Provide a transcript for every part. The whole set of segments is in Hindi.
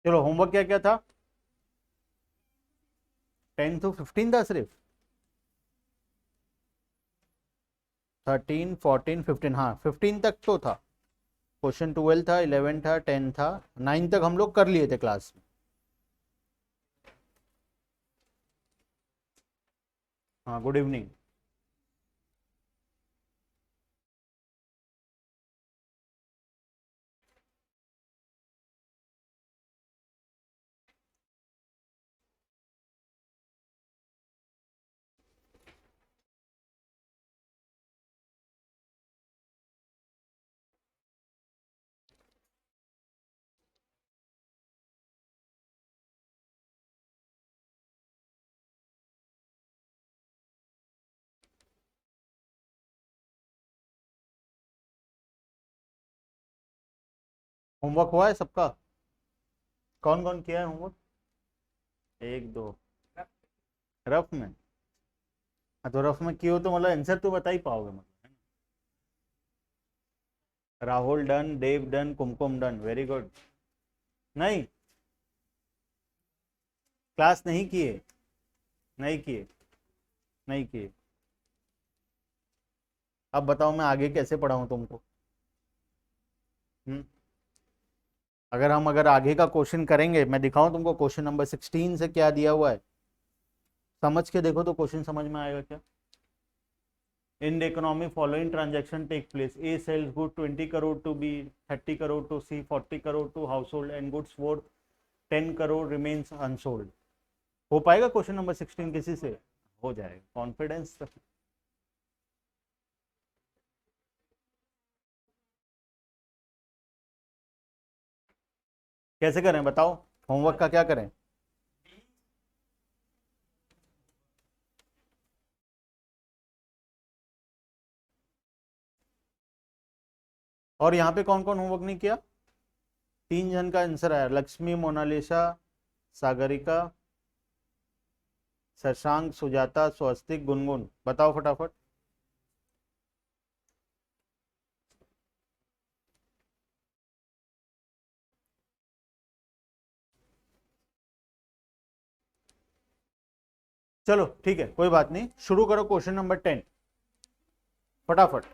चलो होमवर्क क्या क्या था? 10 to 15 था सिर्फ? 13 14 15, हाँ 15 तक तो था। क्वेश्चन 12 था, 11 था, 10 था, 9 तक हम लोग कर लिए थे क्लास में। हाँ गुड इवनिंग। होमवर्क हुआ है सबका? कौन कौन किया है होमवर्क? एक दो रफ में? हाँ तो रफ में किए हो तो मतलब आंसर तो बता ही पाओगे मतलब, है ना? राहुल डन, देव डन, कुमकुम डन, वेरी गुड। नहीं, क्लास नहीं किए? नहीं किए? नहीं किए? अब बताओ मैं आगे कैसे पढ़ाऊँ तुमको? हम्म? अगर आगे का क्वेश्चन करेंगे, मैं दिखाऊं तुमको क्वेश्चन नंबर 16 से क्या दिया हुआ है, समझ के देखो तो क्वेश्चन समझ में आएगा क्या? In the economy following transaction take place, A sells good 20 crore to B, 30 crore to C, 40 crore to household and goods worth 10 crore remains unsold. हो पाएगा क्वेश्चन नंबर 16 किसी से? हो जाएगा, कॉन्फिडेंस। कैसे करें बताओ, होमवर्क का क्या करें? और यहाँ पे कौन कौन होमवर्क नहीं किया? 3 जन का आंसर आया, लक्ष्मी, मोनालिसा, सागरिका, शशांक, सुजाता, स्वस्तिक, गुनगुन। बताओ फटाफट। चलो ठीक है, कोई बात नहीं, शुरू करो क्वेश्चन नंबर 10 फटाफट।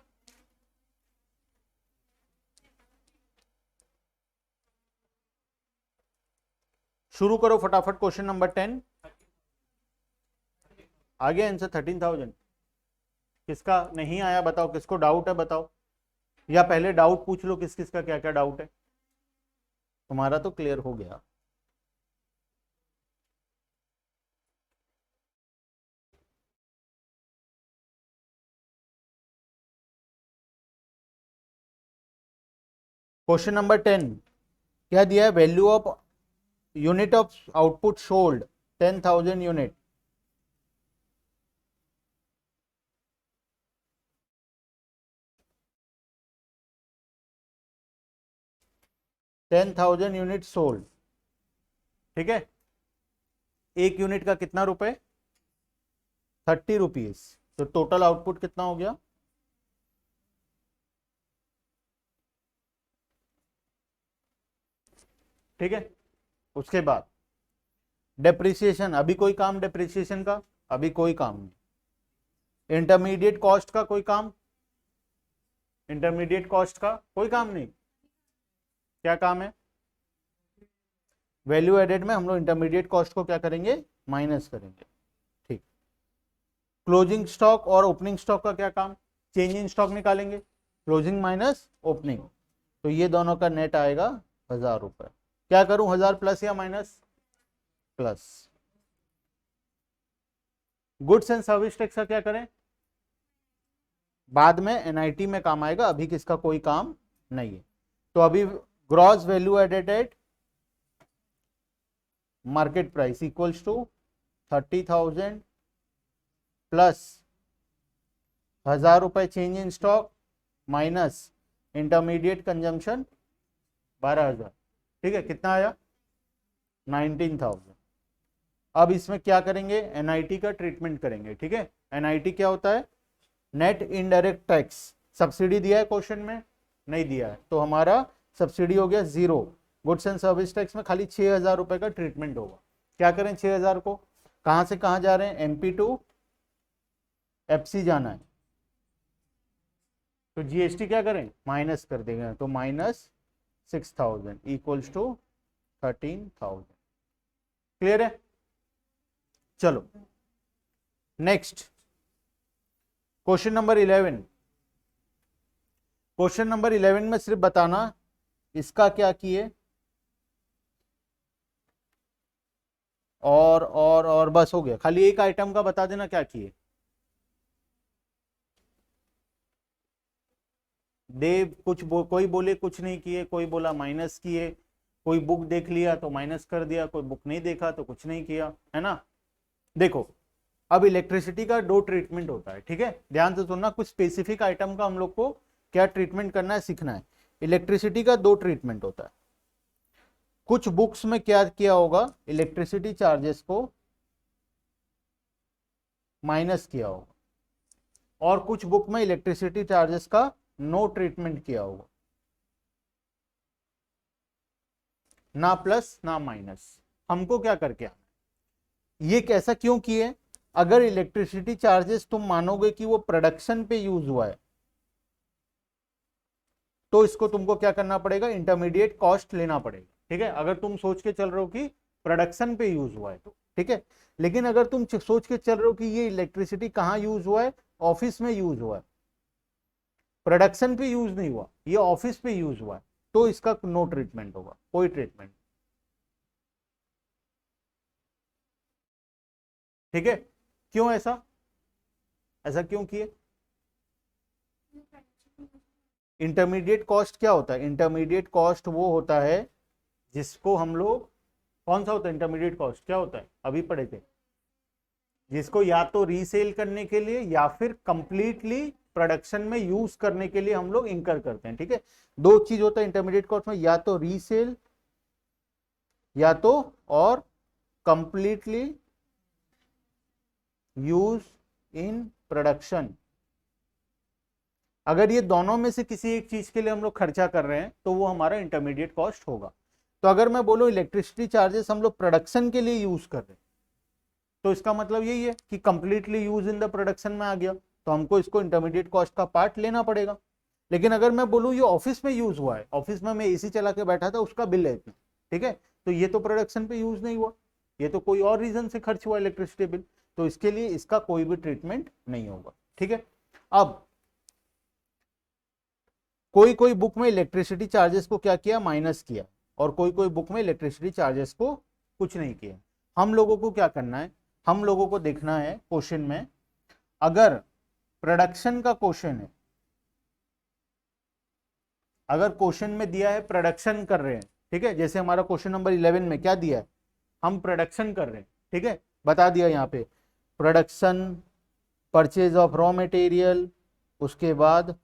शुरू करो फटाफट क्वेश्चन नंबर 10। आगे आंसर 13,000? किसका नहीं आया बताओ, किसको डाउट है बताओ, या पहले डाउट पूछ लो किस किस का क्या क्या डाउट है। तुम्हारा तो क्लियर हो गया। क्वेश्चन नंबर 10 क्या दिया है? Value of unit of output sold 10,000 unit. 10,000 unit sold, ठीक है। एक यूनिट का कितना रुपए? 30 रुपीज। तो टोटल आउटपुट कितना हो गया? ठीक है। उसके बाद डेप्रिसिएशन, अभी कोई काम डेप्रिसिएशन का? अभी कोई काम नहीं। इंटरमीडिएट कॉस्ट का कोई काम? इंटरमीडिएट कॉस्ट का कोई काम नहीं। क्या काम है? वैल्यू एडेड में हम लोग इंटरमीडिएट कॉस्ट को क्या करेंगे? माइनस करेंगे। ठीक। क्लोजिंग स्टॉक और ओपनिंग स्टॉक का क्या काम? चेंज इन स्टॉक निकालेंगे, क्लोजिंग माइनस ओपनिंग। तो ये दोनों का नेट आएगा 1,000 रुपए। क्या करूं, 1,000 प्लस या minus? Plus. Goods and service tax का क्या करें? बाद में एनआईटी में काम आएगा, अभी किसका कोई काम नहीं है। तो अभी gross value added at market price equals to 30,000 plus 1,000 रुपए change in stock minus intermediate consumption 12,000। ठीक है, कितना आया? 19,000। अब इसमें क्या करेंगे? एनआईटी का ट्रीटमेंट करेंगे, ठीक है। एनआईटी क्या होता है? Net indirect tax. सब्सिडी दिया है क्वेश्चन में? नहीं दिया है, तो हमारा सब्सिडी हो गया 0। गुड्स एंड सर्विस टैक्स में खाली 6,000 रुपए का ट्रीटमेंट होगा। क्या करें 6,000 को, कहां से कहां जा रहे हैं, एमपी टू एफसी जाना है, तो जीएसटी क्या करें माइनस कर देंगे, तो -6,000 इक्वल्स टू 13,000। क्लियर है? चलो next question number 11। Question number 11 में सिर्फ बताना इसका क्या किए और बस हो गया, खाली एक आइटम का बता देना क्या किए। देव कुछ कोई बोले कुछ नहीं किए, कोई बोला माइनस किए, कोई बुक देख लिया तो माइनस कर दिया, कोई बुक नहीं देखा तो कुछ नहीं किया, है ना। देखो अब इलेक्ट्रिसिटी का दो ट्रीटमेंट होता है, ठीक है, ध्यान से सुनना, कुछ स्पेसिफिक आइटम का हम लोग को क्या ट्रीटमेंट करना है सीखना है। इलेक्ट्रिसिटी का दो ट्रीटमेंट होता है। कुछ बुक्स में क्या किया होगा, इलेक्ट्रिसिटी चार्जेस को माइनस किया होगा, और कुछ बुक में इलेक्ट्रिसिटी चार्जेस का नो ट्रीटमेंट किया होगा, ना प्लस ना माइनस। हमको क्या करके आना, ये कैसा क्यों किए, अगर इलेक्ट्रिसिटी चार्जेस तुम मानोगे कि वो प्रोडक्शन पे यूज हुआ है, तो इसको तुमको क्या करना पड़ेगा, इंटरमीडिएट कॉस्ट लेना पड़ेगा, ठीक है, अगर तुम सोच के चल रहे हो कि प्रोडक्शन पे यूज हुआ है तो, ठीक है। लेकिन अगर तुम सोच के चल रहे हो कि ये इलेक्ट्रिसिटी कहां यूज हुआ है, ऑफिस में यूज हुआ है, प्रोडक्शन पे यूज नहीं हुआ, ये ऑफिस पे यूज हुआ है, तो इसका नो ट्रीटमेंट होगा, कोई ट्रीटमेंट, ठीक है। क्यों ऐसा, ऐसा क्यों किए, इंटरमीडिएट कॉस्ट क्या होता है, इंटरमीडिएट कॉस्ट वो होता है जिसको हम लोग, कौन सा होता है इंटरमीडिएट कॉस्ट, क्या होता है अभी पढ़े थे, जिसको या तो रीसेल करने के लिए या फिर कंप्लीटली प्रोडक्शन में यूज करने के लिए हम लोग इंकर करते हैं, ठीक है। दो चीज होता है इंटरमीडिएट कॉस्ट में, या तो रीसेल या तो और कंप्लीटली यूज इन प्रोडक्शन। अगर ये दोनों में से किसी एक चीज के लिए हम लोग खर्चा कर रहे हैं तो वो हमारा इंटरमीडिएट कॉस्ट होगा। तो अगर मैं बोलूं इलेक्ट्रिसिटी चार्जेस हम लोग प्रोडक्शन के लिए यूज कर रहे हैं, तो इसका मतलब यही है कि completely use in the production में आ गया, तो हमको इसको इंटरमीडिएट कॉस्ट का पार्ट लेना पड़ेगा। लेकिन अगर मैं बोलूं ये ऑफिस में यूज हुआ है, ऑफिस में मैं एसी चला के बैठा था उसका बिल है इतना, ठीक है, तो ये तो प्रोडक्शन पे यूज नहीं हुआ, ये तो कोई और रीजन से खर्च हुआ इलेक्ट्रिसिटी बिल, तो इसके लिए इसका कोई भी ट्रीटमेंट नहीं होगा, ठीक है। अब कोई कोई बुक में इलेक्ट्रिसिटी चार्जेस को क्या किया, माइनस किया, और कोई कोई बुक में इलेक्ट्रिसिटी चार्जेस को कुछ नहीं किया। हम लोगों को क्या करना है, हम लोगों को देखना है क्वेश्चन में, अगर प्रोडक्शन का क्वेश्चन है, अगर क्वेश्चन में दिया है प्रोडक्शन कर रहे हैं, ठीक है, जैसे हमारा क्वेश्चन नंबर 11 में क्या दिया है, हम प्रोडक्शन कर रहे हैं, ठीक है, बता दिया यहाँ पे production, purchase of raw material, उसके बाद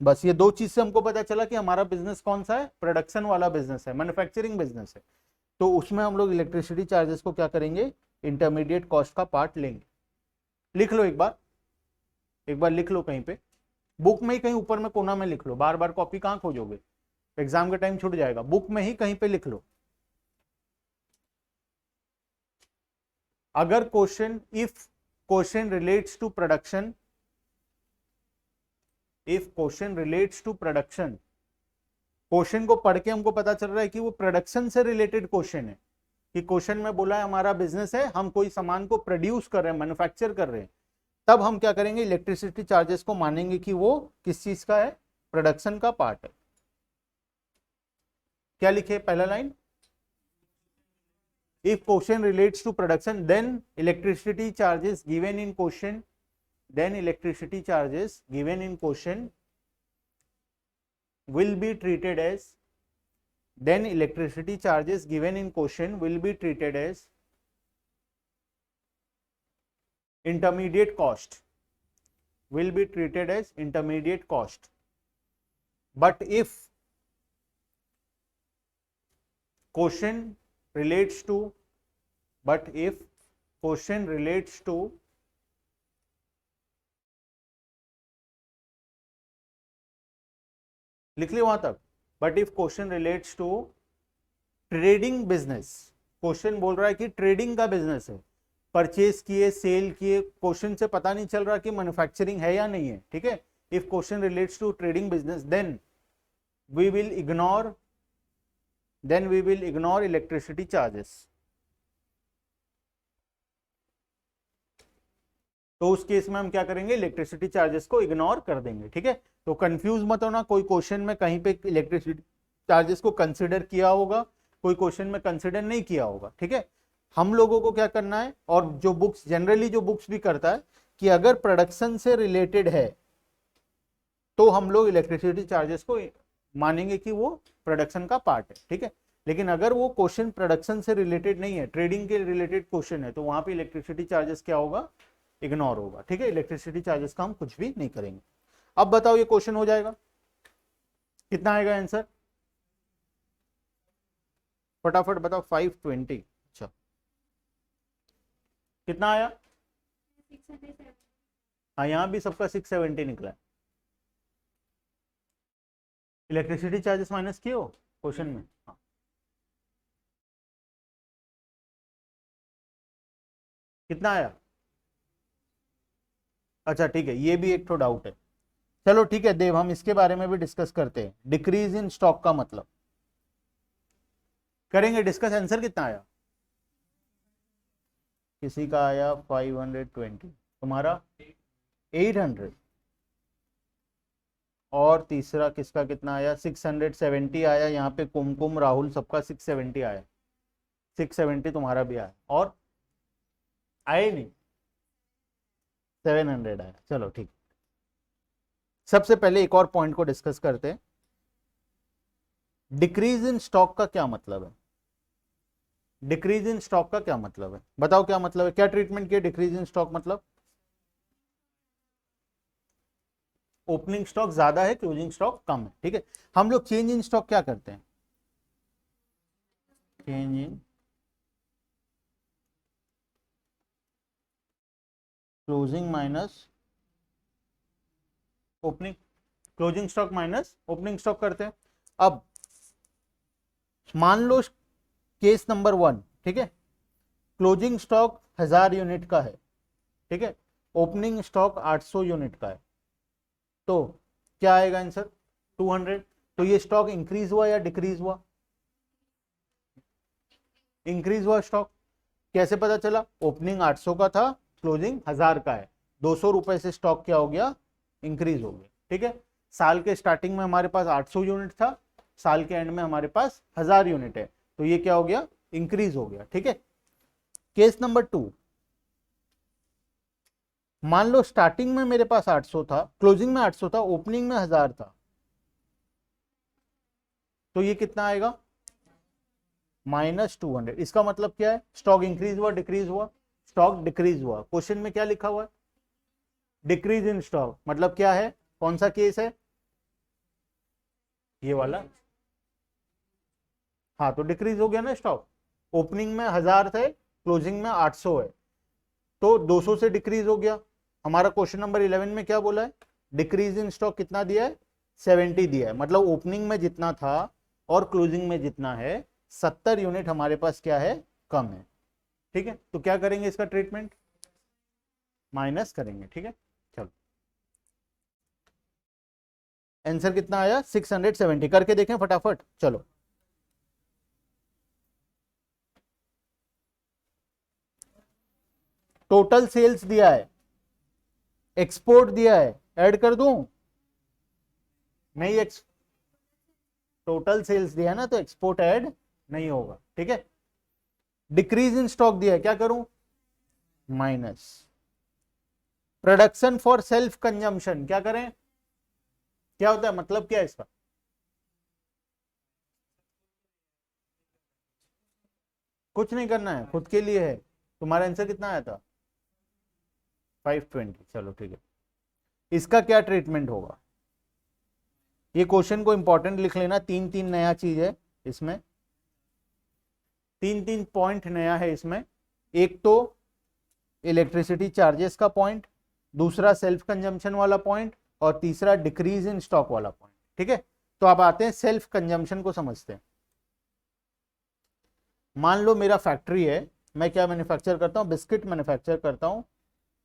बस ये दो चीज से हमको पता चला कि हमारा बिजनेस कौन सा है, प्रोडक्शन वाला बिजनेस है, मैन्युफैक्चरिंग बिजनेस है। तो उसमें हम लोग इलेक्ट्रिसिटी चार्जेस को क्या करेंगे, इंटरमीडिएट कॉस्ट का पार्ट लेंगे। लिख लो एक बार लिख लो कहीं पे, बुक में ही कहीं ऊपर में कोना में लिख लो, बार बार कॉपी कहां खोजोगे, एग्जाम के टाइम छूट जाएगा, बुक में ही कहीं पे लिख लो। अगर question, if question relates to production, if question relates to production, question को पढ़ के हमको पता चल रहा है कि वो प्रोडक्शन से रिलेटेड क्वेश्चन है, कि क्वेश्चन में बोला है हमारा बिजनेस है, हम कोई सामान को प्रोड्यूस कर रहे हैं, मैन्युफैक्चर कर रहे हैं, तब हम क्या करेंगे, इलेक्ट्रिसिटी चार्जेस को मानेंगे कि वो किस चीज का है, प्रोडक्शन का पार्ट है। क्या लिखे पहला line, if question relates to production then electricity charges given in question, then electricity charges given in question will be treated as, then electricity charges given in question will be treated as intermediate cost, will be treated as intermediate cost. But if question relates to, but if question relates to लिख लिया वहां तक, but if question relates to trading business, question बोल रहा है कि ट्रेडिंग का बिजनेस है, परचेज किए, सेल किए, क्वेश्चन से पता नहीं चल रहा कि मैन्युफैक्चरिंग है या नहीं है, ठीक है। If question relates to trading business then we will ignore electricity charges. तो उस केस में हम क्या करेंगे, इलेक्ट्रिसिटी चार्जेस को इग्नोर कर देंगे, ठीक है। तो कंफ्यूज मत होना, कोई क्वेश्चन में कहीं पे इलेक्ट्रिसिटी चार्जेस को कंसिडर किया होगा, कोई क्वेश्चन में कंसिडर नहीं किया होगा, ठीक है। हम लोगों को क्या करना है, और जो बुक्स जनरली जो बुक्स भी करता है कि अगर प्रोडक्शन से रिलेटेड है तो हम लोग इलेक्ट्रिसिटी चार्जेस को मानेंगे कि वो प्रोडक्शन का पार्ट है, ठीक है। लेकिन अगर वो क्वेश्चन प्रोडक्शन से रिलेटेड नहीं है, ट्रेडिंग के रिलेटेड क्वेश्चन है, तो वहां पे इलेक्ट्रिसिटी चार्जेस क्या होगा, इग्नोर होगा, ठीक है। इलेक्ट्रिसिटी चार्जेस का हम कुछ भी नहीं करेंगे। अब बताओ ये क्वेश्चन हो जाएगा, कितना आएगा आंसर, फटाफट बताओ। 520, अच्छा कितना आया, हाँ यहाँ भी सबका 670 निकला है। इलेक्ट्रिसिटी चार्जेस माइनस किए हो क्वेश्चन में, हाँ कितना आया, अच्छा ठीक है, ये भी एक तो डाउट है। चलो ठीक है देव, हम इसके बारे में भी डिस्कस करते हैं, डिक्रीज इन स्टॉक का मतलब करेंगे डिस्कस। आंसर कितना आया, किसी का आया 520, तुम्हारा 800, और तीसरा किसका कितना आया, 670 आया। यहाँ पे कुमकुम राहुल सबका 670 आया, 670 तुम्हारा भी आया, और आए नहीं 700 आया। चलो ठीक, सबसे पहले एक और पॉइंट को डिस्कस करते हैं, डिक्रीज इन स्टॉक का क्या मतलब है। डिक्रीज इन स्टॉक का क्या मतलब है, बताओ क्या मतलब है, क्या ट्रीटमेंट किया डिक्रीज इन स्टॉक मतलब, ओपनिंग स्टॉक ज्यादा है, क्लोजिंग स्टॉक कम है, ठीक है। हम लोग चेंज इन स्टॉक क्या करते हैं, change in closing minus opening, closing stock minus opening stock करते हैं। अब मान लो केस नंबर 1, ठीक है, क्लोजिंग स्टॉक 1000 यूनिट का है, ठीक है, ओपनिंग स्टॉक 800 यूनिट का है, तो क्या आएगा आंसर, 200। तो ये स्टॉक इंक्रीज हुआ या डिक्रीज हुआ, इंक्रीज हुआ स्टॉक। कैसे पता चला, ओपनिंग 800 का था, क्लोजिंग 1000 का है, 200 रुपए से स्टॉक क्या हो गया, इंक्रीज हो गया, ठीक है। साल के स्टार्टिंग में हमारे पास 800 यूनिट था, साल के एंड में हमारे पास 1000 यूनिट है, तो ये क्या हो गया, इंक्रीज हो गया, ठीक है। केस नंबर 2, मान लो स्टार्टिंग में मेरे पास 800 था, क्लोजिंग में 800 था, ओपनिंग में 1000 था, तो ये कितना आएगा, -200। इसका मतलब क्या है, स्टॉक इंक्रीज हुआ डिक्रीज हुआ, स्टॉक डिक्रीज हुआ। क्वेश्चन में क्या लिखा हुआ है, डिक्रीज इन स्टॉक, मतलब क्या है, कौन सा केस है, ये वाला, हाँ तो डिक्रीज हो गया ना स्टॉक, ओपनिंग में 1000 थे, क्लोजिंग में 800 है, तो 200 से डिक्रीज हो गया। हमारा क्वेश्चन नंबर 11 में क्या बोला है, डिक्रीज इन स्टॉक कितना दिया है, 70 दिया है, मतलब ओपनिंग में जितना था और क्लोजिंग में जितना है 70 यूनिट हमारे पास क्या है, कम है, ठीक है। तो क्या करेंगे, इसका ट्रीटमेंट माइनस करेंगे, ठीक है। चलो आंसर कितना आया, 670, करके देखें फटाफट, चलो टोटल सेल्स दिया है, एक्सपोर्ट दिया है, ऐड कर दूं, नहीं टोटल सेल्स दिया है ना, तो एक्सपोर्ट ऐड नहीं होगा, ठीक है। डिक्रीज इन स्टॉक दिया है, क्या करूं, minus. Production for self consumption क्या करें, क्या होता है, मतलब क्या है इसका, कुछ नहीं करना है, खुद के लिए है। तुम्हारा आंसर कितना आया था, 520, चलो ठीक है। इसका क्या ट्रीटमेंट होगा, ये क्वेश्चन को इंपॉर्टेंट लिख लेना, 3 नया चीज है इसमें, 3 पॉइंट नया है इसमें। एक तो इलेक्ट्रिसिटी चार्जेस का पॉइंट, दूसरा सेल्फ कंजम्पशन वाला पॉइंट, और तीसरा डिक्रीज इन स्टॉक वाला पॉइंट, ठीक है। तो अब आते हैं सेल्फ कंजम्पशन को समझते हैं। मान लो मेरा फैक्ट्री है, मैं क्या मैन्युफैक्चर करता हूँ, बिस्किट मैन्युफैक्चर करता हूँ,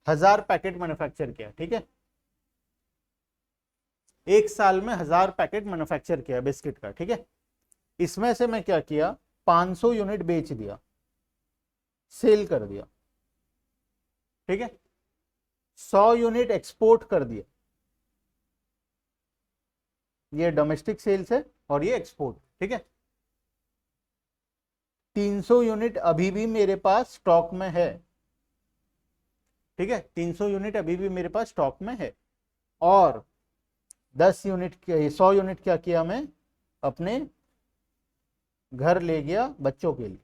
1000 पैकेट मैन्युफैक्चर किया, ठीक है, एक साल में 1000 पैकेट मैन्युफैक्चर किया बिस्किट का, ठीक है। इसमें से मैं क्या किया, 500 यूनिट बेच दिया, सेल कर दिया, ठीक है, 100 यूनिट एक्सपोर्ट कर दिया, ये डोमेस्टिक सेल्स है और ये एक्सपोर्ट, ठीक है। 300 यूनिट अभी भी मेरे पास स्टॉक में है, ठीक है, 300 यूनिट अभी भी मेरे पास स्टॉक में है, और 10 यूनिट 100 यूनिट क्या किया, मैं अपने घर ले गया बच्चों के लिए,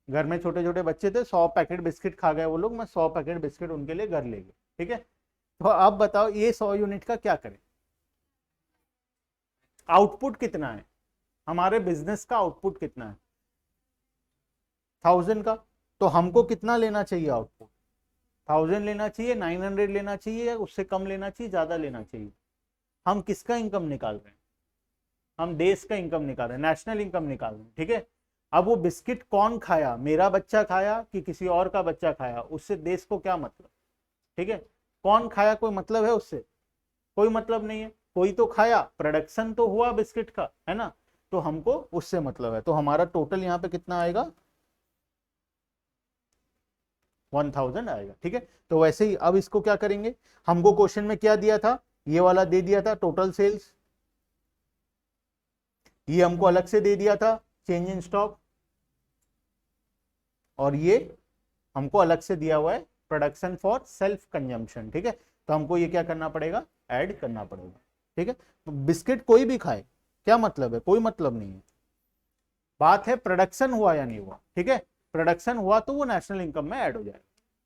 घर में छोटे छोटे बच्चे थे, 100 पैकेट बिस्किट खा गए वो लोग, मैं 100 पैकेट बिस्किट उनके लिए घर ले गया, ठीक है। तो अब बताओ ये 100 यूनिट का क्या करें, आउटपुट कितना है, हमारे बिजनेस का आउटपुट कितना है, 1000 का, तो हमको कितना लेना चाहिए आउटपुट, 1000 लेना चाहिए, 900 लेना चाहिए, या उससे कम लेना चाहिए, ज्यादा लेना चाहिए। हम किसका इनकम निकाल रहे हैं, हम देश का इनकम निकाल रहे हैं, नेशनल इनकम निकाल रहे हैं, ठीक है। अब वो बिस्किट कौन खाया, मेरा बच्चा खाया कि किसी और का बच्चा खाया, उससे देश को क्या मतलब, ठीक है। कौन खाया कोई मतलब है उससे, कोई मतलब नहीं है, कोई तो खाया, प्रोडक्शन तो हुआ बिस्किट का, है ना, तो हमको उससे मतलब है। तो हमारा टोटल यहाँ पे कितना आएगा, 1000 आएगा, ठीक है। तो वैसे ही अब इसको क्या करेंगे, हमको क्वेश्चन में क्या दिया था, ये वाला दे दिया था टोटल सेल्स, ये हमको अलग से दे दिया था चेंज इन स्टॉक, और ये हमको अलग से दिया हुआ है प्रोडक्शन फॉर सेल्फ कंजम्पशन, ठीक है। तो हमको ये क्या करना पड़ेगा, ऐड करना पड़ेगा, ठीक है। तो बिस्किट कोई भी खाए, क्या मतलब है, कोई मतलब नहीं है, बात है प्रोडक्शन हुआ या नहीं हुआ, ठीक है। प्रोडक्शन हुआ तो वो नेशनल इनकम में ऐड हो जाएगा,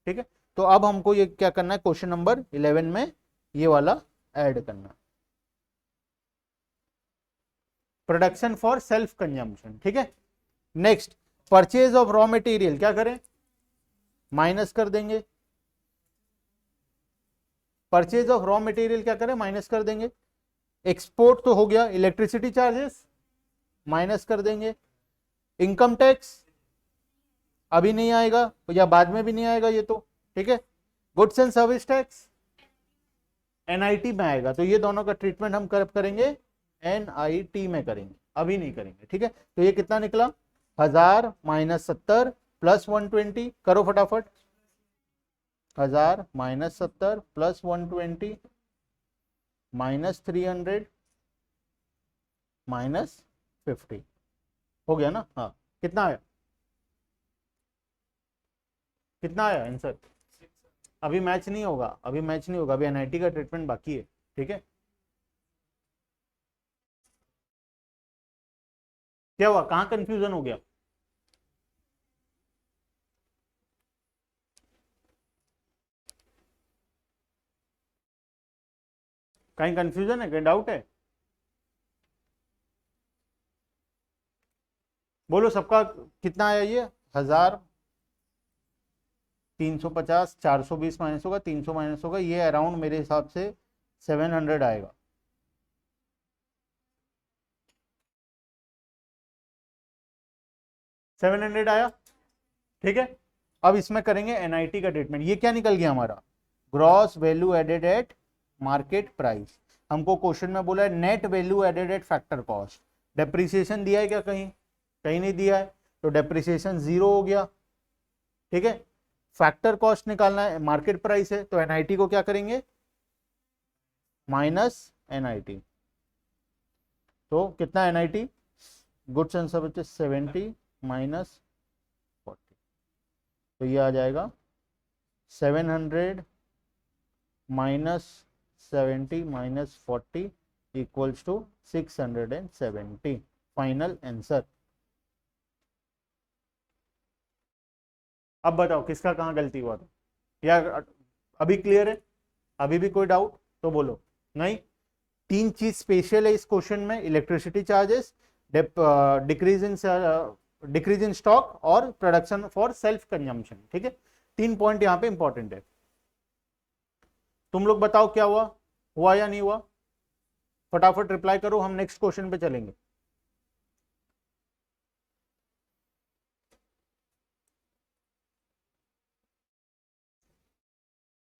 ठीक है। तो अब हमको ये क्या करना है, क्वेश्चन नंबर 11 में ये वाला ऐड करना, प्रोडक्शन फॉर सेल्फ कंजम्पशन, ठीक है। Next, purchase of raw material क्या करें, माइनस कर देंगे, परचेज ऑफ रॉ मटेरियल क्या करें, माइनस कर देंगे। एक्सपोर्ट तो हो गया, इलेक्ट्रिसिटी चार्जेस माइनस कर देंगे। इनकम टैक्स अभी नहीं आएगा या बाद में भी नहीं आएगा ये तो, ठीक है। Goods and service tax NIT में आएगा, तो ये दोनों का ट्रीटमेंट हम कब करेंगे, एनआईटी में करेंगे, अभी नहीं करेंगे, ठीक है। तो ये कितना निकला, 1000 माइनस 70 प्लस 120, करो फटाफट, 1000 माइनस 70 प्लस 120 माइनस 300 माइनस 50, हो गया ना, हाँ। कितना आया, कितना आया आंसर, अभी मैच नहीं होगा, अभी मैच नहीं होगा, अभी एनआईटी का ट्रीटमेंट बाकी है, ठीक है। क्या हुआ, कहां कंफ्यूजन हो गया, कहीं कंफ्यूजन है, कहीं डाउट है, बोलो सबका कितना आया ये, 1000, 350, 420 माइनस होगा, 300 माइनस होगा, ये अराउंड मेरे हिसाब से 700 आएगा, 700 आया, ठीक है। अब इसमें करेंगे एनआईटी का ट्रीटमेंट, ये क्या निकल गया हमारा, gross value added at market price. हमको क्वेश्चन में बोला है net value added at factor cost, depreciation दिया है क्या कहीं, कहीं नहीं दिया है, तो डेप्रिसिएशन 0 हो गया, ठीक है। फैक्टर कॉस्ट निकालना है, मार्केट प्राइस है, तो एनआईटी को क्या करेंगे, माइनस एनआईटी, तो कितना NIT, goods and services 70 minus 40, तो ये आ जाएगा 700 minus 70 minus 40 equals to 670, final answer. अब बताओ किसका कहाँ गलती हुआ था, या अभी क्लियर है, अभी भी कोई डाउट तो बोलो, नहीं। तीन चीज स्पेशल है इस क्वेश्चन में, electricity charges, decrease in stock और प्रोडक्शन फॉर सेल्फ कंजम्पशन, ठीक है। 3 पॉइंट यहाँ पे इंपॉर्टेंट है। तुम लोग बताओ क्या हुआ, हुआ या नहीं हुआ, फटाफट रिप्लाई करो, हम नेक्स्ट क्वेश्चन पे चलेंगे।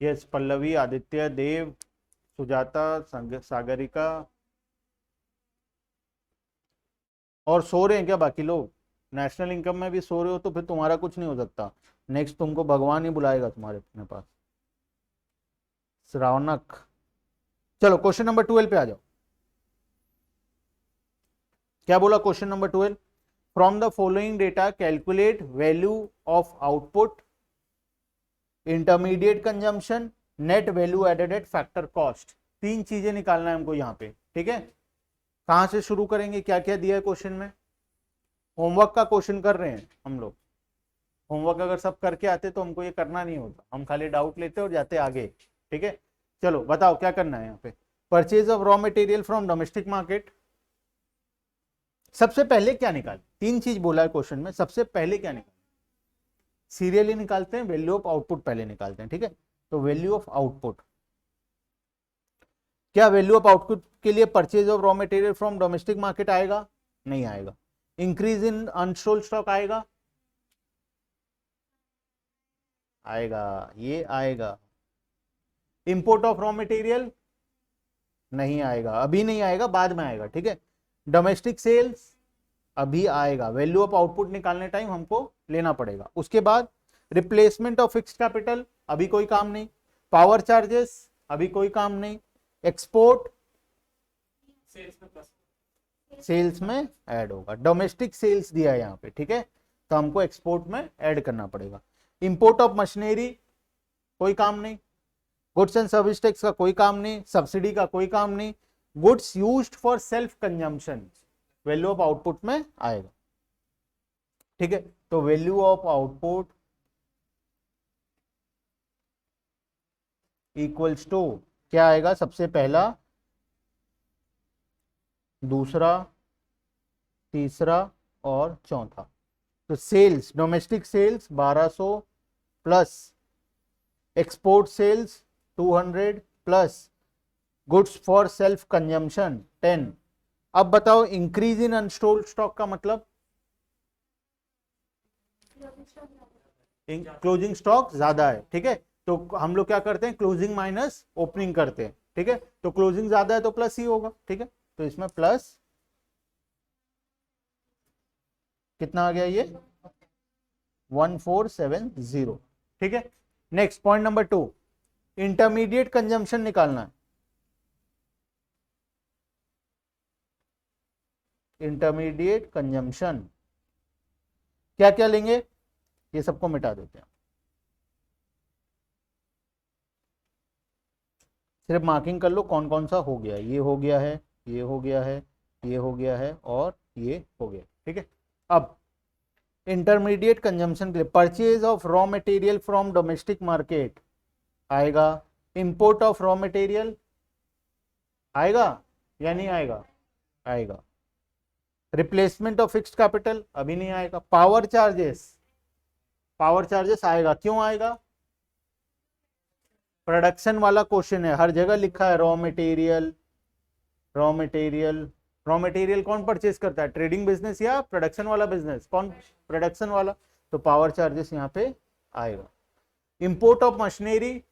यस, पल्लवी, आदित्य, देव, सुजाता, सागरिका। और सो रहे हैं क्या बाकी लोग? नेशनल इनकम में भी सो रहे हो तो फिर तुम्हारा कुछ नहीं हो सकता। नेक्स्ट तुमको भगवान ही बुलाएगा तुम्हारे अपने पास। श्रावणक। चलो क्वेश्चन नंबर 12 पे आ जाओ। क्या बोला question number 12? From the following data calculate value of output, intermediate consumption, net value added at factor cost. तीन चीजें निकालना है हमको यहाँ पे, ठीक है। कहां से शुरू करेंगे, क्या क्या दिया है क्वेश्चन में? होमवर्क का क्वेश्चन कर रहे हैं हम लोग। होमवर्क अगर सब करके आते तो हमको ये करना नहीं होता, हम खाली डाउट लेते और जाते आगे, ठीक है। चलो बताओ क्या करना है यहाँ पे। Purchase of raw material from domestic market. सबसे पहले क्या निकाले? तीन चीज बोला है क्वेश्चन में, सबसे पहले क्या निकाले? सीरियली निकालते हैं, वैल्यू ऑफ आउटपुट पहले निकालते हैं, ठीक है। तो वैल्यू ऑफ आउटपुट, क्या वैल्यू ऑफ आउटपुट के लिए purchase of raw material from domestic market आएगा? नहीं आएगा। इंक्रीज इन अनसोल्ड स्टॉक आएगा? आएगा, ये आएगा। इंपोर्ट ऑफ रॉ मटेरियल नहीं आएगा, अभी नहीं आएगा, बाद में आएगा, ठीक है। डोमेस्टिक सेल्स अभी आएगा, वैल्यू ऑफ आउटपुट निकालने टाइम हमको लेना पड़ेगा। उसके बाद रिप्लेसमेंट ऑफ फिक्स्ड कैपिटल, अभी कोई काम नहीं। पावर चार्जेस अभी कोई काम नहीं। एक्सपोर्ट सेल्स में ऐड होगा, डोमेस्टिक सेल्स दिया है यहाँ पे, ठीक है, तो हमको एक्सपोर्ट में ऐड करना पड़ेगा। इंपोर्ट ऑफ मशीनरी कोई काम नहीं। गुड्स एंड सर्विस टैक्स का कोई काम नहीं, सब्सिडी का कोई काम नहीं। Goods used for self consumption value of output में आएगा, ठीक है। तो value of output equals to क्या आएगा? सबसे पहला, दूसरा, तीसरा और चौथा। तो sales, domestic sales 1200 plus export sales 200 plus goods for self consumption 10। अब बताओ इंक्रीज इन अनसोल्ड स्टॉक का मतलब? क्लोजिंग स्टॉक ज्यादा है, ठीक है। तो हम लोग क्या करते हैं? क्लोजिंग माइनस ओपनिंग करते हैं, ठीक है। तो क्लोजिंग ज्यादा है तो प्लस ही होगा, ठीक है। तो इसमें प्लस कितना आ गया? ये 1470, ठीक है। Next point number 2, intermediate consumption निकालना है। इंटरमीडिएट कंजम्पशन क्या क्या लेंगे? ये सबको मिटा देते हैं, सिर्फ मार्किंग कर लो कौन कौन सा हो गया। ये हो गया है, ये हो गया है, ये हो गया है और ये हो गया, ठीक है। अब इंटरमीडिएट कंजम्पशन के लिए purchase of raw material from domestic market आएगा। इंपोर्ट ऑफ रॉ मटेरियल आएगा या नहीं आएगा? आएगा। रिप्लेसमेंट ऑफ फिक्स्ड कैपिटल अभी नहीं आएगा। पावर चार्जेस, पावर चार्जेस आएगा, क्यों आएगा? प्रोडक्शन वाला क्वेश्चन है, हर जगह लिखा है raw material, raw material. Raw material कौन परचेज करता है? ट्रेडिंग बिजनेस या प्रोडक्शन वाला बिजनेस? कौन? प्रोडक्शन वाला। तो पावर चार्जेस यहाँ पे आएगा। इंपोर्ट ऑफ मशीनरी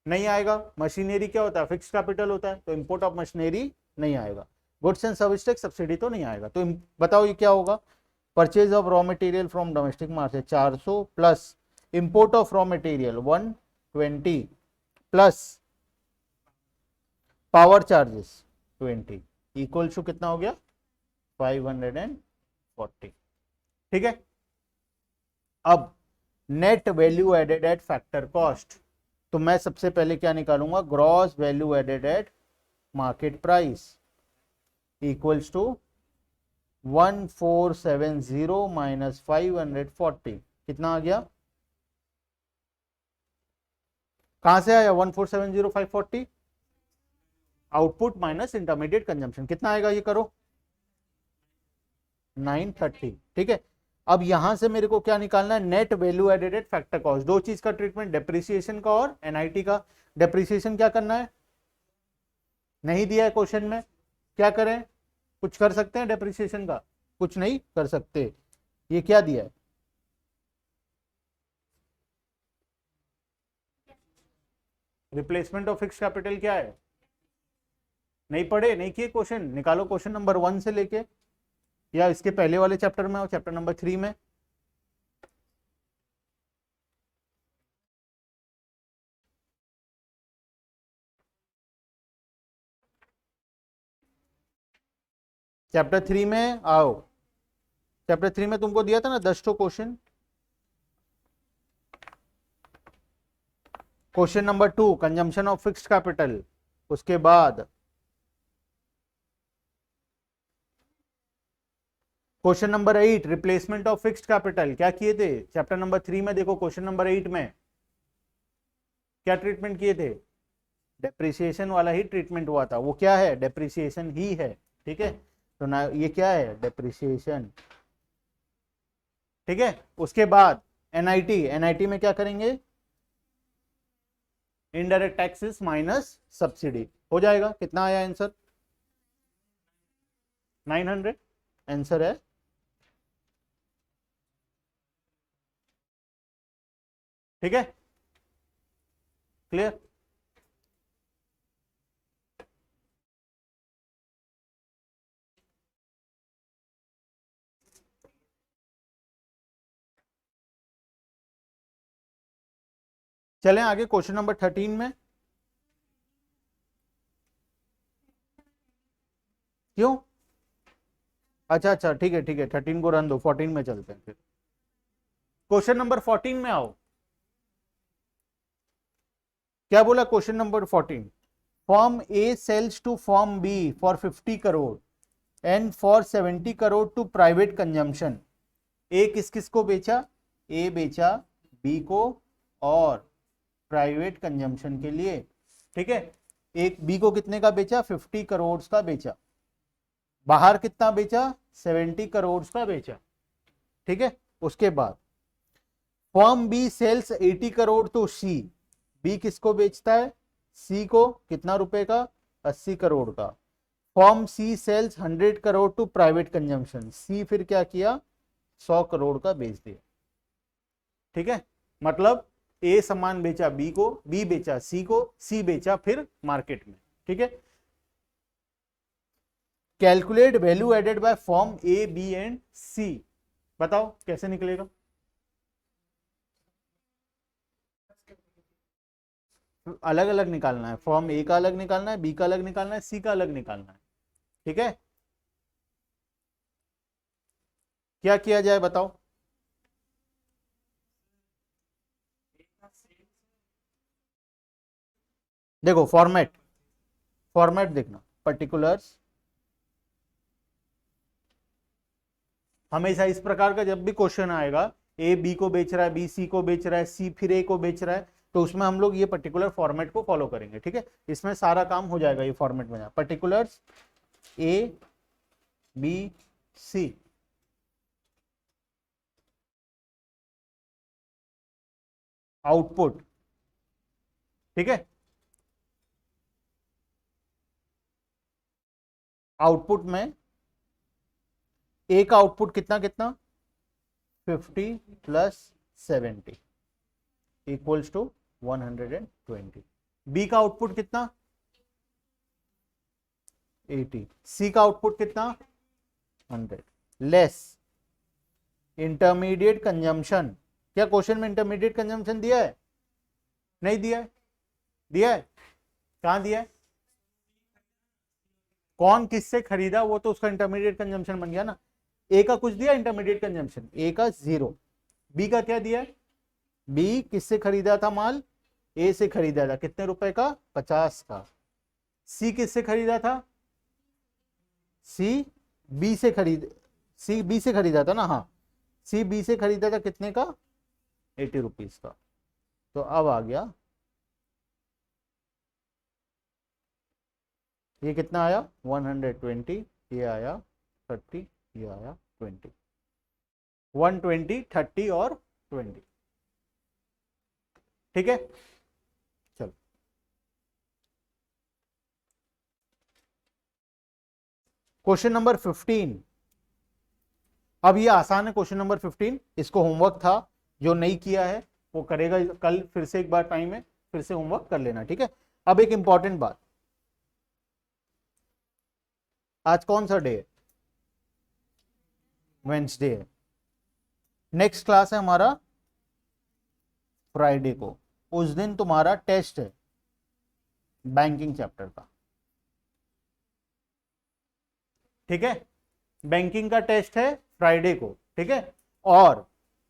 नहीं आएगा, मशीनरी क्या होता है? फिक्स्ड कैपिटल होता है, तो इंपोर्ट ऑफ मशीनरी नहीं आएगा। Goods and service tax subsidy तो नहीं आएगा। तो बताओ ये क्या होगा? Purchase of raw material from domestic market 400 plus import of raw material 120 plus power charges 20 equal to कितना हो गया? 540, ठीक है। अब net value added at factor cost, तो मैं सबसे पहले क्या निकालूंगा? Gross value added at market price equals to 1470 minus 540, कितना आ गया? कहां से आया 1470 540? आउटपुट माइनस इंटरमीडिएट कंजम्पशन, कितना आएगा ये करो? 930, ठीक है। अब यहां से मेरे को क्या निकालना है? Net value added at factor cost. दो चीज का ट्रीटमेंट, डेप्रिसिएशन का और एनआईटी का। डेप्रिसिएशन क्या करना है? नहीं दिया है क्वेश्चन में, क्या करें? कुछ कर सकते हैं डेप्रिसिएशन का? कुछ नहीं कर सकते। ये क्या दिया है? रिप्लेसमेंट ऑफ फिक्स कैपिटल क्या है? नहीं पढ़े, नहीं किए क्वेश्चन? निकालो क्वेश्चन नंबर 1 से लेके, या इसके पहले वाले चैप्टर में, चैप्टर नंबर 3 में। चैप्टर 3 में आओ, चैप्टर 3 में तुमको दिया था ना 10 question. Question number 2 consumption of fixed capital, उसके बाद question number 8 replacement of fixed capital. क्या किए थे चैप्टर नंबर 3 में? देखो क्वेश्चन नंबर 8 में क्या ट्रीटमेंट किए थे? डेप्रिसिएशन वाला ही ट्रीटमेंट हुआ था। वो क्या है? डेप्रिसिएशन ही है, ठीक है। तो ना ये क्या है? डेप्रिसिएशन, ठीक है। उसके बाद एनआईटी, एनआईटी में क्या करेंगे? इनडायरेक्ट टैक्सेस माइनस सब्सिडी हो जाएगा। कितना आया आंसर? 900 आंसर है। ठीक है, क्लियर? चलें आगे क्वेश्चन नंबर 13 में। क्यों? अच्छा अच्छा, ठीक है ठीक है, 13 को रन दो, 14 में चलते हैं फिर। क्वेश्चन नंबर 14 में आओ। क्या बोला question number 14? Form A sales to form B for 50 crore and for 70 crore to private consumption. ए किस किस को बेचा? ए बेचा बी को और प्राइवेट कंजम्पशन के लिए, ठीक है। एक बी को कितने का बेचा? 50 करोड़ का बेचा। बाहर कितना बेचा? 70 करोड़ का बेचा, ठीक है। उसके बाद firm B sells 80 crore to C. B किसको बेचता है? सी को। कितना रुपए का? 80 करोड़ का। Form C sales 100 crore to private consumption. C फिर क्या किया? 100 करोड़ का बेच दिया, ठीक है। मतलब ए सामान बेचा बी को, बी बेचा सी को, सी बेचा फिर मार्केट में, ठीक है। Calculate value added by form A B and C. बताओ कैसे निकलेगा? अलग अलग निकालना है। फॉर्म ए का अलग निकालना है, बी का अलग निकालना है, सी का अलग निकालना है, ठीक है। क्या किया जाए बताओ? देखो फॉर्मेट, फॉर्मेट देखना। पर्टिकुलर्स हमेशा इस प्रकार का जब भी क्वेश्चन आएगा, ए बी को बेच रहा है, बी सी को बेच रहा है, सी फिर ए को बेच रहा है, तो उसमें हम लोग ये पर्टिकुलर फॉर्मेट को फॉलो करेंगे, ठीक है। इसमें सारा काम हो जाएगा ये फॉर्मेट में। Particulars A B C, output, ठीक है। आउटपुट में ए का आउटपुट कितना कितना? 50 प्लस 70 इक्वल्स टू 120। बी का आउटपुट कितना? 80। सी का आउटपुट कितना? 100 लेस इंटरमीडिएट कंजम्पशन। क्या क्वेश्चन में इंटरमीडिएट कंजम्पशन दिया है? नहीं दिया है। दिया है? कहां दिया है? कौन किससे खरीदा वो तो उसका इंटरमीडिएट कंजम्पशन बन गया ना। ए का कुछ दिया इंटरमीडिएट कंजम्पशन? ए का 0। बी का क्या दिया है? बी किससे खरीदा था माल? ए से खरीदा था। कितने रुपए का? 50 का। सी किससे खरीदा था? सी बी से खरीद, सी बी से खरीदा था ना, हाँ। सी बी से खरीदा था कितने का? 80 रुपीज का। तो अब आ गया, ये कितना आया? 120। ये आया 30, ये आया 20। 120, 30 और 20, ठीक है। चलो क्वेश्चन नंबर 15। अब ये आसान है क्वेश्चन नंबर 15। इसको होमवर्क था, जो नहीं किया है वो करेगा कल फिर से एक बार टाइम है, फिर से होमवर्क कर लेना, ठीक है। अब एक इंपॉर्टेंट बात, आज कौन सा डे है? वेंसडे है। नेक्स्ट क्लास है हमारा फ्राइडे को, उस दिन तुम्हारा टेस्ट है बैंकिंग चैप्टर का, ठीक है। बैंकिंग का टेस्ट है फ्राइडे को, ठीक है। और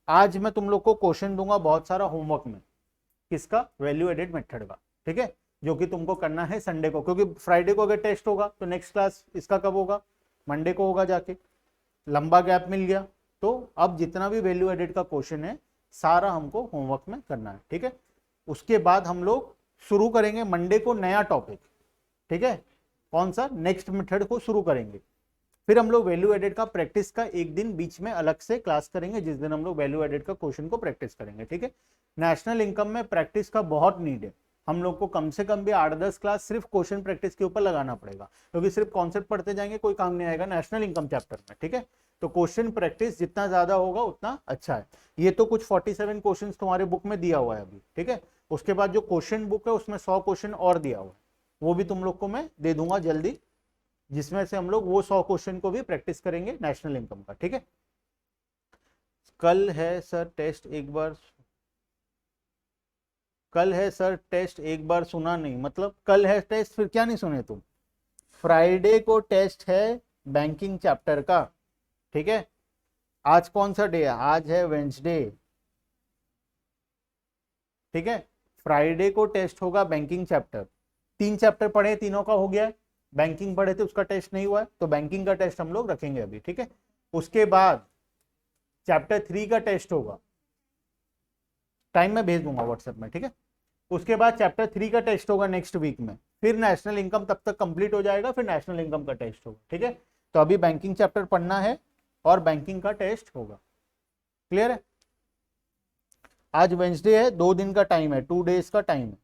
आज मैं तुम लोग को क्वेश्चन दूंगा बहुत सारा होमवर्क में, किसका? वैल्यू एडेड मेथड का, ठीक है, जो कि तुमको करना है संडे को, क्योंकि फ्राइडे को अगर टेस्ट होगा तो नेक्स्ट क्लास इसका कब होगा? मंडे को होगा जाके, लंबा गैप मिल गया। तो अब जितना भी वैल्यू एडेड का क्वेश्चन है सारा हमको होमवर्क में करना है, ठीक है। उसके बाद हम लोग शुरू करेंगे मंडे को नया टॉपिक, ठीक है। कौन सा? नेक्स्ट मेथड को शुरू करेंगे। फिर हम लोग वैल्यू एडेड का प्रैक्टिस का एक दिन बीच में अलग से क्लास करेंगे, जिस दिन हम लोग वैल्यू एडेड का क्वेश्चन को प्रैक्टिस करेंगे, ठीक है। नेशनल इनकम में प्रैक्टिस का बहुत नीड है, हम लोग को कम से कम भी 8-10 क्लास सिर्फ क्वेश्चन प्रैक्टिस के ऊपर लगाना पड़ेगा, क्योंकि सिर्फ कॉन्सेप्ट पढ़ते जाएंगे कोई काम नहीं आएगा नेशनल इनकम चैप्टर में, ठीक है। तो क्वेश्चन प्रैक्टिस जितना ज्यादा होगा उतना अच्छा है। ये तो कुछ 47 क्वेश्चन तुम्हारे बुक में दिया हुआ है अभी, ठीक है। उसके बाद जो क्वेश्चन बुक है उसमें 100 क्वेश्चन और दिया हुआ है, वो भी तुम लोग को मैं दे दूंगा जल्दी, जिसमें से हम लोग वो 100 क्वेश्चन को भी प्रैक्टिस करेंगे नेशनल इनकम का, ठीक है। कल है सर टेस्ट, एक बार कल है सर टेस्ट, एक बार सुना नहीं, मतलब कल है टेस्ट फिर क्या नहीं सुने तुम? फ्राइडे को टेस्ट है बैंकिंग चैप्टर का, ठीक है। आज कौन सा डे है? आज है वेंसडे, ठीक है। फ्राइडे को टेस्ट होगा बैंकिंग चैप्टर, 3 चैप्टर पढ़े, तीनों का हो गया है। बैंकिंग पढ़े थे उसका टेस्ट नहीं हुआ है, तो बैंकिंग का टेस्ट हम लोग रखेंगे अभी, ठीक है। उसके बाद चैप्टर 3 का टेस्ट होगा, टाइम में भेज दूंगा व्हाट्सएप में, ठीक है। उसके बाद चैप्टर 3 का टेस्ट होगा नेक्स्ट वीक में, फिर नेशनल इनकम तब तक कंप्लीट हो जाएगा, फिर नेशनल इनकम का टेस्ट होगा, ठीक है। तो अभी बैंकिंग चैप्टर पढ़ना है और बैंकिंग का टेस्ट होगा, क्लियर है। आज वेंसडे है, 2 दिन का टाइम है, 2 डेज का टाइम है,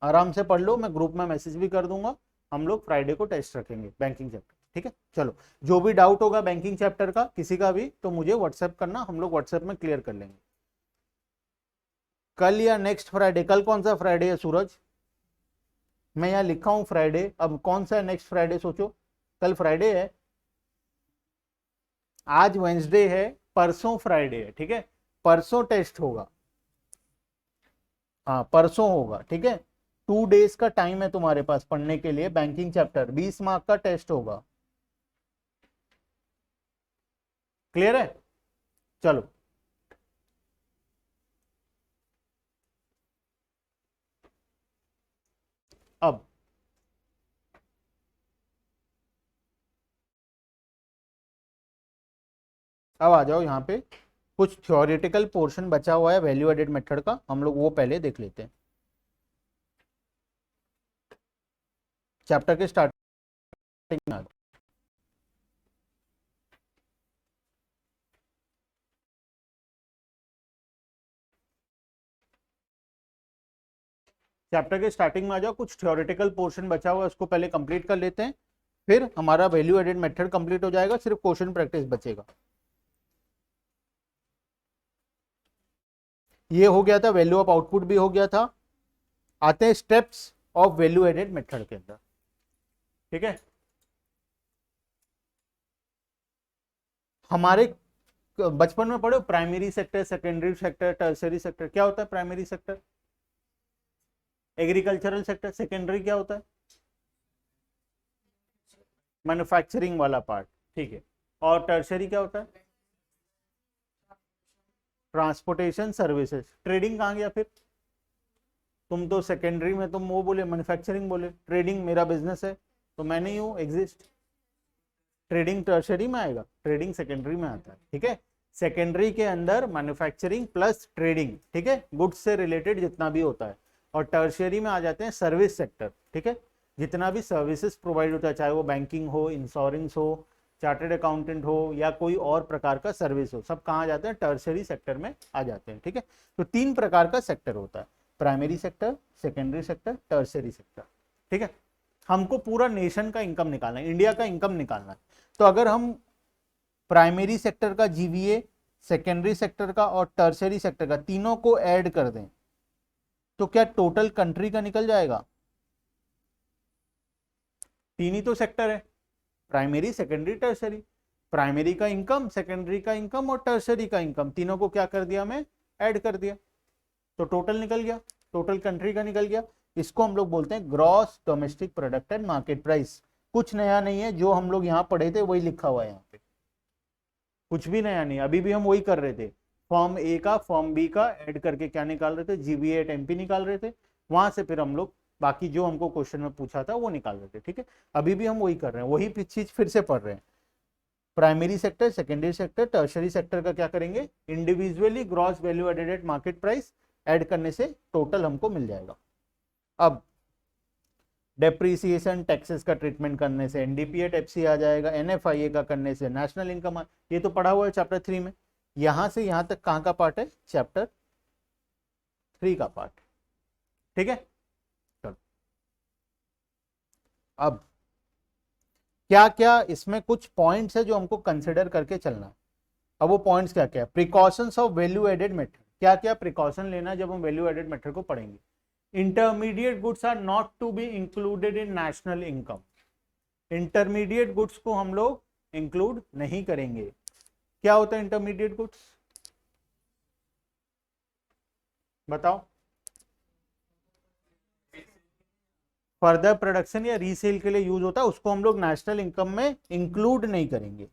आराम से पढ़ लो, मैं ग्रुप में मैसेज भी कर दूंगा। हम लोग फ्राइडे को टेस्ट रखेंगे बैंकिंग चैप्टर, ठीक है। चलो, जो भी डाउट होगा बैंकिंग चैप्टर का किसी का भी, तो मुझे व्हाट्सएप करना, हम लोग व्हाट्सएप में क्लियर कर लेंगे। कल या नेक्स्ट फ्राइडे? कल कौन सा फ्राइडे है सूरज? मैं यहाँ लिखा हूं फ्राइडे, अब कौन सा है नेक्स्ट फ्राइडे सोचो। कल फ्राइडे है, आज वेंसडे है, परसों फ्राइडे है, ठीक है। परसों टेस्ट होगा, हाँ परसों होगा, ठीक है। 2 डेज का टाइम है तुम्हारे पास पढ़ने के लिए बैंकिंग चैप्टर, 20 मार्क का टेस्ट होगा, क्लियर है। चलो, अब आ जाओ यहाँ पे, कुछ थ्योरेटिकल पोर्शन बचा हुआ है वैल्यू एडेड मेथड का, हम लोग वो पहले देख लेते हैं। चैप्टर के स्टार्टिंग में चैप्टर के स्टार्टिंग में आ जाओ, कुछ थ्योरेटिकल पोर्शन बचा हुआ है उसको पहले कंप्लीट कर लेते हैं, फिर हमारा वैल्यू एडेड मेथड कंप्लीट हो जाएगा, सिर्फ क्वेश्चन प्रैक्टिस बचेगा। ये हो गया था, वैल्यू ऑफ आउटपुट भी हो गया था। आते हैं steps of value added method के अंदर, ठीक है। हमारे बचपन में पढ़ो primary sector, secondary sector, tertiary sector. क्या होता है primary sector? Agricultural sector. Secondary क्या होता है? मैन्युफैक्चरिंग वाला पार्ट, ठीक है। और टर्सरी क्या होता है? Transportation services. ट्रेडिंग कहाँ गया फिर? तुम तो सेकेंडरी में तुम वो बोले मैन्युफैक्चरिंग बोले, ट्रेडिंग मेरा बिजनेस है तो मैं नहीं हूँ एग्जिस्ट। ट्रेडिंग टर्शरी में आएगा, ट्रेडिंग सेकेंडरी में आता है, ठीक है। सेकेंडरी के अंदर मैन्युफैक्चरिंग प्लस ट्रेडिंग, ठीक है, गुड्स से रिलेटेड जितना भी होता है। और टर्शरी में आ जाते हैं सर्विस सेक्टर, ठीक है, जितना भी सर्विसेज प्रोवाइड होता है, चाहे वो बैंकिंग हो, इंश्योरेंस हो, चार्टर्ड अकाउंटेंट हो, या कोई और प्रकार का सर्विस हो, सब कहाँ जाते हैं? टर्शरी सेक्टर में आ जाते हैं, ठीक है। तो 3 प्रकार का सेक्टर होता है, primary sector, secondary sector, tertiary sector, ठीक है। हमको पूरा नेशन का इनकम निकालना है, इंडिया का इनकम निकालना है। तो अगर हम प्राइमरी सेक्टर का जीवीए, सेकेंडरी सेक्टर का और टर्शरी सेक्टर का तीनों को ऐड कर दें, तो क्या टोटल कंट्री का निकल जाएगा? तीन ही तो सेक्टर है, प्राइमरी, सेकेंडरी, टर्सरी। प्राइमरी का इनकम, सेकेंडरी का इनकम और टर्सरी का इनकम, तीनों को क्या कर दिया मैं? ऐड कर दिया, तो टोटल निकल गया, टोटल कंट्री का निकल गया। इसको हम लोग बोलते हैं gross domestic product and market price. कुछ नया नहीं है, जो हम लोग यहाँ पढ़े थे वही लिखा हुआ है यहाँ पे, कुछ भी नया नहीं। अभी भी हम वही कर रहे थे, फॉर्म ए का फॉर्म बी का ऐड करके क्या निकाल रहे थे? जीबीए एट एमपी निकाल रहे थे। वहां से फिर हम लोग बाकी जो हमको क्वेश्चन में पूछा था वो निकाल रहे थे। ठीक है, अभी भी हम वही कर रहे हैं, वही चीज फिर से पढ़ रहे हैं। Primary sector, secondary sector, tertiary sector का क्या करेंगे? Individually gross value added at market price add करने से टोटल हमको मिल जाएगा। अब डेप्रीसिएशन टैक्सेस का ट्रीटमेंट करने से एनडीपी एट एफसी आ जाएगा, एनएफआईए का करने से नेशनल इनकम। ये तो पढ़ा हुआ है चैप्टर 3 में। यहां से यहां तक कहां का पार्ट है? चैप्टर 3 का पार्ट। ठीक है, चलो अब क्या क्या इसमें कुछ पॉइंट्स है जो हमको कंसिडर करके चलना है। अब वो पॉइंट्स क्या क्या है? Precautions of value added method, क्या क्या प्रिकॉशन लेना है जब हम वैल्यू एडेड मेथड को पढ़ेंगे। Intermediate goods are not to be included in national income. Intermediate goods को हम लोग इंक्लूड नहीं करेंगे। क्या होता है इंटरमीडिएट गुड्स? बताओ। फर्दर प्रोडक्शन या रीसेल के लिए यूज होता है, उसको हम लोग नेशनल इनकम में इंक्लूड नहीं करेंगे।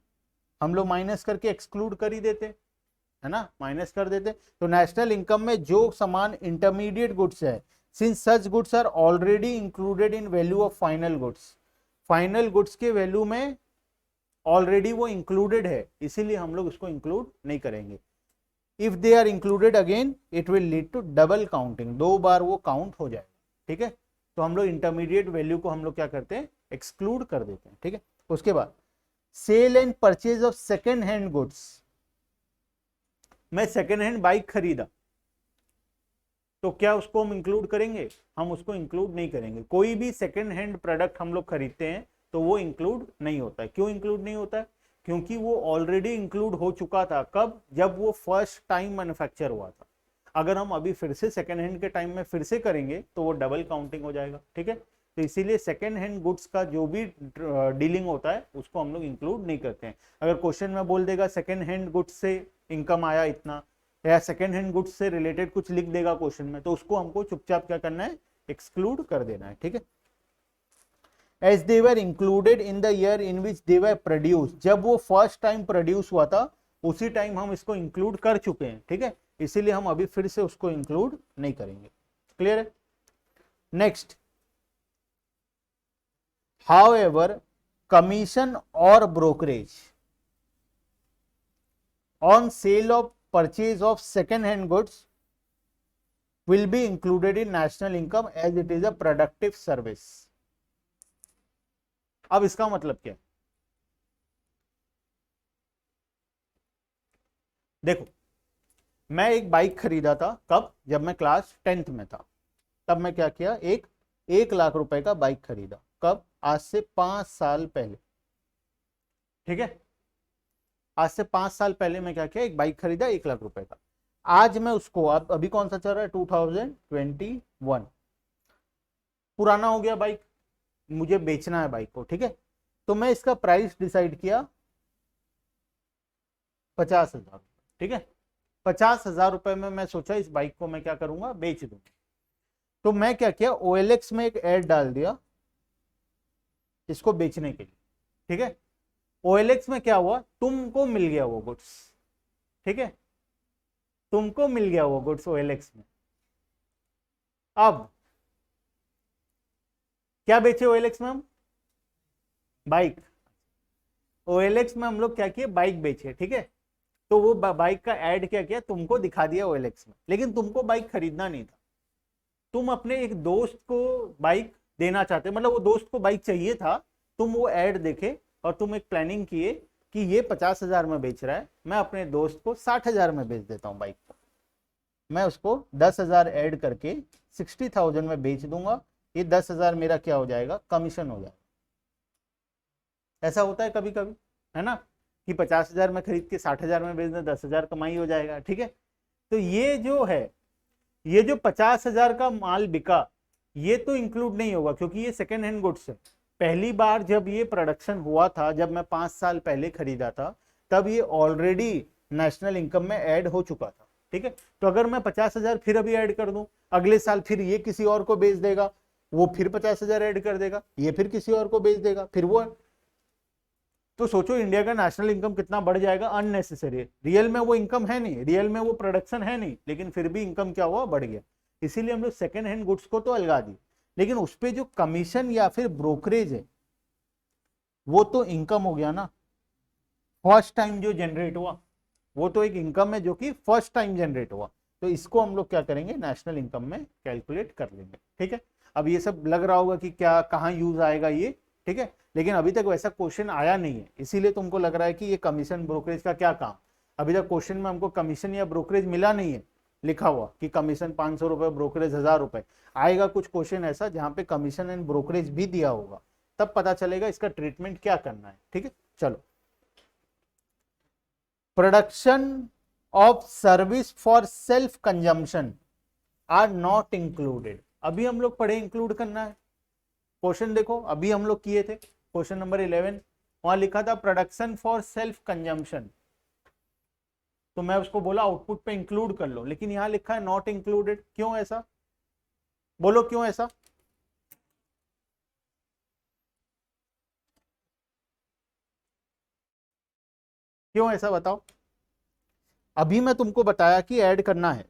हम लोग माइनस करके एक्सक्लूड कर ही देते, है ना, माइनस कर देते। तो नेशनल इनकम में जो सामान इंटरमीडिएट गुड्स है, since such goods are already included in value of final goods, final goods के वैल्यू में ऑलरेडी वो इंक्लूडेड है, इसीलिए हम लोग उसको इंक्लूड नहीं करेंगे। If they are included again it will lead to double counting, दो बार वो काउंट हो जाएगा। ठीक है, तो हम लोग इंटरमीडिएट वैल्यू को हम लोग क्या करते हैं? एक्सक्लूड कर देते हैं। ठीक है, उसके बाद sale and purchase of second hand goods. मैं सेकेंड हैंड बाइक खरीदा, तो क्या उसको हम इंक्लूड करेंगे? हम उसको इंक्लूड नहीं करेंगे। कोई भी सेकेंड हैंड प्रोडक्ट हम लोग खरीदते हैं तो वो इंक्लूड नहीं होता है। क्यों इंक्लूड नहीं होता है? क्योंकि वो ऑलरेडी इंक्लूड हो चुका था। कब? जब वो फर्स्ट टाइम मैन्युफैक्चर हुआ था। अगर हम अभी फिर से सेकेंड हैंड के टाइम में फिर से करेंगे तो वो डबल काउंटिंग हो जाएगा। ठीक है, तो इसीलिए सेकेंड हैंड गुड्स का जो भी डीलिंग होता है उसको हम लोग इंक्लूड नहीं करते हैं। अगर क्वेश्चन में बोल देगा सेकेंड हैंड गुड्स से इनकम आया इतना, या सेकेंड हैंड गुड्स से रिलेटेड कुछ लिख देगा क्वेश्चन में, तो उसको हमको चुपचाप क्या करना है? एक्सक्लूड कर देना है। ठीक है, as they were included in the year in which they were produce, जब वो फर्स्ट टाइम प्रोड्यूस हुआ था उसी टाइम हम इसको इंक्लूड कर चुके हैं। ठीक है, इसीलिए हम अभी फिर से उसको इंक्लूड नहीं करेंगे। क्लियर है? नेक्स्ट, हाउएवर कमीशन और brokerage on sale of purchase of second hand goods will be included in national income as it is a productive service. अब इसका मतलब क्या है? देखो, मैं एक बाइक खरीदा था। कब? जब मैं क्लास 10th में था। तब मैं क्या किया? एक 1 लाख रुपए का बाइक खरीदा। कब? आज से 5 साल पहले। ठीक है, आज से 5 साल पहले मैं क्या किया? एक बाइक खरीदा 1 लाख रुपए का। आज मैं उसको, अब अभी कौन सा चल रहा है? 2021, पुराना हो गया बाइक, मुझे बेचना है बाइक को। ठीक है, तो मैं इसका प्राइस डिसाइड किया 50,000। ठीक है, 50,000 रुपए में मैं सोचा इस बाइक को मैं क्या करूंगा? बेच दूंगा। तो मैं क्या किया? OLX में एक ऐड डाल दिया इसको बेचने के लिए। ठीक है, OLX में क्या हुआ? तुमको मिल गया वो गुड्स। ठीक है, तुमको मिल गया वो गुड्स OLX में। अब क्या बेचे OLX में हम? बाइक। OLX में हम लोग क्या किए? बाइक बेचे। ठीक है, तो वो बाइक का ऐड क्या किया? तुमको दिखा दिया OLX में, लेकिन तुमको बाइक खरीदना नहीं था। तुम अपने एक दोस्त को बाइक देना चाहते, मतलब वो दोस्त को बाइक चाहिए था। तुम वो ऐड देखे और तुम एक प्लानिंग किए कि ये 50,000 में बेच रहा है, मैं अपने दोस्त को 60,000 में बेच देता हूँ बाइक को। मैं उसको 10,000 ऐड करके 60,000 में बेच दूंगा। ये 10,000 मेरा क्या हो जाएगा? कमीशन हो जाएगा। ऐसा होता है कभी कभी, है ना, कि 50,000 में खरीद के 60,000 में बेच दें, 10,000 कमाई हो जाएगा। ठीक है, तो ये जो है ये जो 50,000 का माल बिका ये तो इंक्लूड नहीं होगा क्योंकि ये सेकेंड हैंड गुड्स है। पहली बार जब ये प्रोडक्शन हुआ था, जब मैं 5 साल पहले खरीदा था, तब ये ऑलरेडी नेशनल इनकम में ऐड हो चुका था। ठीक है, तो अगर मैं 50,000 फिर अभी ऐड कर दूं, अगले साल फिर ये किसी और को बेच देगा, वो फिर 50,000 ऐड कर देगा, ये फिर किसी और को बेच देगा, फिर वो। तो सोचो इंडिया का नेशनल इनकम कितना बढ़ जाएगा अननेसेसरी। रियल में वो इनकम है नहीं, रियल में वो प्रोडक्शन है नहीं, लेकिन फिर भी इनकम क्या हुआ, बढ़ गया। इसीलिए हम लोग सेकेंड हैंड गुड्स को तो अलगा दी, लेकिन उस पर जो कमीशन या फिर ब्रोकरेज है वो तो इनकम हो गया ना, फर्स्ट टाइम जो जनरेट हुआ वो तो एक इनकम है जो कि फर्स्ट टाइम जनरेट हुआ। तो इसको हम लोग क्या करेंगे, नेशनल इनकम में कैलकुलेट कर लेंगे। ठीक है, अब ये सब लग रहा होगा कि क्या कहाँ यूज आएगा ये, ठीक है, लेकिन अभी तक वैसा क्वेश्चन आया नहीं है, इसीलिए तुमको लग रहा है कि ये कमीशन ब्रोकरेज का क्या काम। अभी तक क्वेश्चन में हमको कमीशन या ब्रोकरेज मिला नहीं है लिखा हुआ कि कमीशन 500 रुपए, ब्रोकरेज 1000 रुपए। आएगा कुछ क्वेश्चन ऐसा जहां पे कमीशन एंड ब्रोकरेज भी दिया होगा, तब पता चलेगा इसका ट्रीटमेंट क्या करना है। ठीक है, चलो। Production of service for self consumption are not included. अभी हम लोग पढ़े इंक्लूड करना है। क्वेश्चन देखो अभी हम लोग किए थे, क्वेश्चन नंबर 11, वहां लिखा था प्रोडक्शन फॉर सेल्फ कंजम्पशन, तो मैं उसको बोला आउटपुट पे इंक्लूड कर लो, लेकिन यहां लिखा है नॉट इंक्लूडेड। क्यों ऐसा, बोलो क्यों ऐसा? क्यों ऐसा बताओ। अभी मैं तुमको बताया कि ऐड करना है,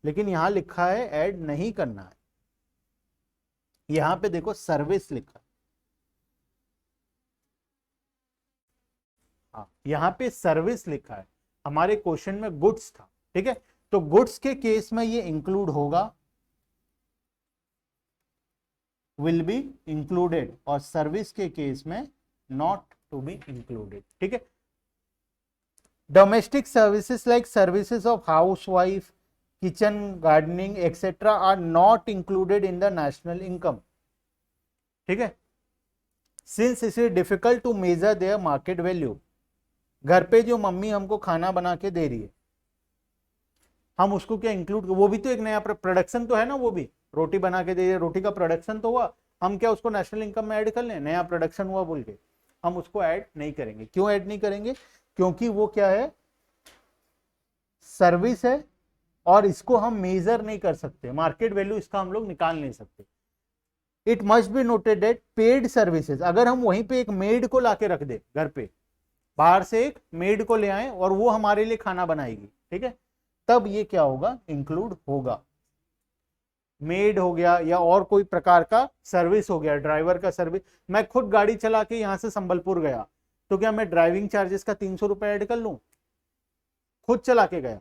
लेकिन यहां लिखा है ऐड नहीं करना है। यहां पे देखो सर्विस लिखा है, हाँ यहां पे सर्विस लिखा है, हमारे क्वेश्चन में गुड्स था। ठीक है, तो गुड्स के केस में ये इंक्लूड होगा, विल बी इंक्लूडेड, और सर्विस के केस में नॉट टू बी इंक्लूडेड। ठीक है, domestic services like services of housewife, kitchen, gardening etcetera are not included in the national income. ठीक है, since it is difficult to measure their market value. घर पे जो मम्मी हमको खाना बना के दे रही है, हम उसको क्या इंक्लूड, वो भी तो एक नया प्रोडक्शन तो है ना, वो भी रोटी बना के दे रही है, रोटी का प्रोडक्शन तो हुआ, हम क्या उसको नेशनल इनकम में ऐड कर लें, नया प्रोडक्शन हुआ बोल के, हम उसको ऐड नहीं करेंगे। क्यों ऐड नहीं करेंगे, क्योंकि वो क्या है, सर्विस है, और इसको हम मेजर नहीं कर सकते, मार्केट वैल्यू इसका हम लोग निकाल नहीं सकते। It must be noted that paid services, अगर हम वहीं पे एक मेड को लाके रख दे घर पे, बाहर से एक मेड को ले आए और वो हमारे लिए खाना बनाएगी, ठीक है, तब ये क्या होगा, इंक्लूड होगा। मेड हो गया या और कोई प्रकार का सर्विस हो गया, ड्राइवर का सर्विस, मैं खुद गाड़ी चला के यहां से संबलपुर गया, तो क्या मैं ड्राइविंग चार्जेस का 300 रुपए ऐड कर लूं? खुद चला के गया,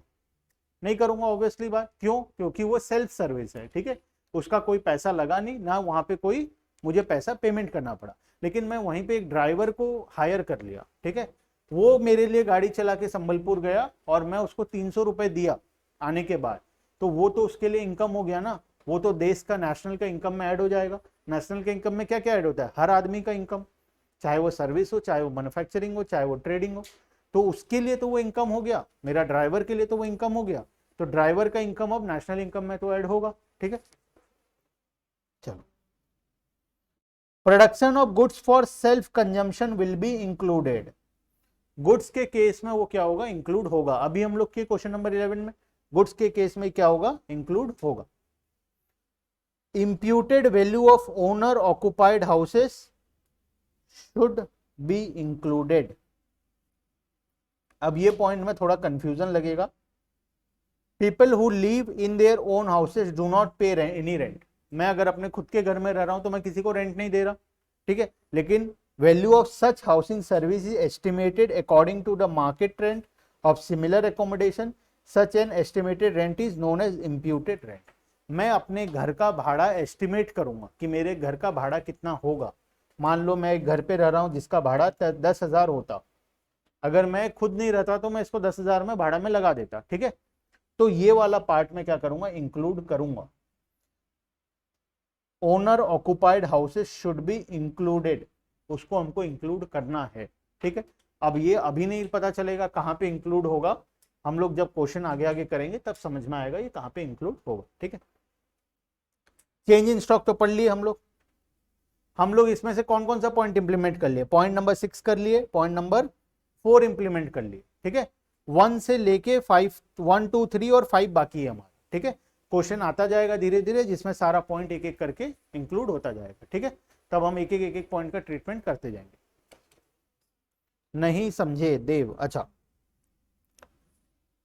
नहीं करूंगा ऑब्वियसली बात। क्यों? क्योंकि वो सेल्फ सर्विस है। ठीक है, उसका कोई पैसा लगा नहीं, ना वहां पे कोई मुझे पैसा पेमेंट करना पड़ा, लेकिन मैं वहीं पे एक ड्राइवर को हायर कर लिया। ठीक है, वो मेरे लिए गाड़ी चला के संबलपुर गया और मैं उसको 300 रुपए दिया आने के बाद, तो वो तो उसके लिए इनकम हो गया ना, वो तो देश का नेशनल का इनकम में ऐड हो जाएगा। नेशनल के इनकम में क्या क्या ऐड होता है, हर आदमी का इनकम, चाहे वो सर्विस हो, चाहे वो मैन्युफैक्चरिंग हो, चाहे वो ट्रेडिंग हो, तो उसके लिए तो वो इनकम हो गया, मेरा ड्राइवर के लिए तो वो इनकम हो गया, तो ड्राइवर का इनकम अब नेशनल इनकम में तो ऐड होगा। ठीक है, चलो। Production of goods for self consumption will be included, goods के केस में वो क्या होगा, इंक्लूड होगा। अभी हम लोग के क्वेश्चन नंबर 11 में गुड्स के केस में क्या होगा, इंक्लूड होगा। imputed value of owner occupied houses should be included। अब ये पॉइंट में थोड़ा कंफ्यूजन लगेगा। People who live in their own houses do not पे एनी रेंट। मैं अगर अपने खुद के घर में रह रहा हूं तो मैं किसी को रेंट नहीं दे रहा, ठीक है, लेकिन value of such housing service is estimated according to the market rent of similar accommodation, such an estimated rent is known as imputed rent. मैं अपने घर का भाड़ा एस्टिमेट करूंगा कि मेरे घर का भाड़ा कितना होगा। मान लो मैं एक घर पे रह रहा हूं जिसका भाड़ा 10,000 होता, अगर मैं खुद नहीं रहता तो मैं इसको 10,000 में भाड़ा में लगा देता। ठीक है, तो ये वाला पार्ट में क्या करूंगा, इंक्लूड करूंगा। Owner occupied houses should be included, उसको हमको इंक्लूड करना है। ठीक है, अब ये अभी नहीं पता चलेगा कहां पे इंक्लूड होगा, हम लोग जब क्वेश्चन आगे आगे करेंगे तब समझ में आएगा ये कहाँ पे इंक्लूड होगा, ठीक है। चेंज इन स्टॉक तो पढ़ लिए हम लोग इसमें से कौन कौन सा पॉइंट इंप्लीमेंट कर लिए, पॉइंट नंबर 6 कर लिए, पॉइंट नंबर 4 इंप्लीमेंट कर लिए, ठीक है। 1 से लेके 5, 1 2 3 और 5 बाकी है हमारा, ठीक है। क्वेश्चन आता जाएगा धीरे धीरे जिसमें सारा पॉइंट एक एक करके इंक्लूड होता जाएगा, ठीक है। तब हम एक एक पॉइंट का ट्रीटमेंट करते जाएंगे। नहीं समझे देव, अच्छा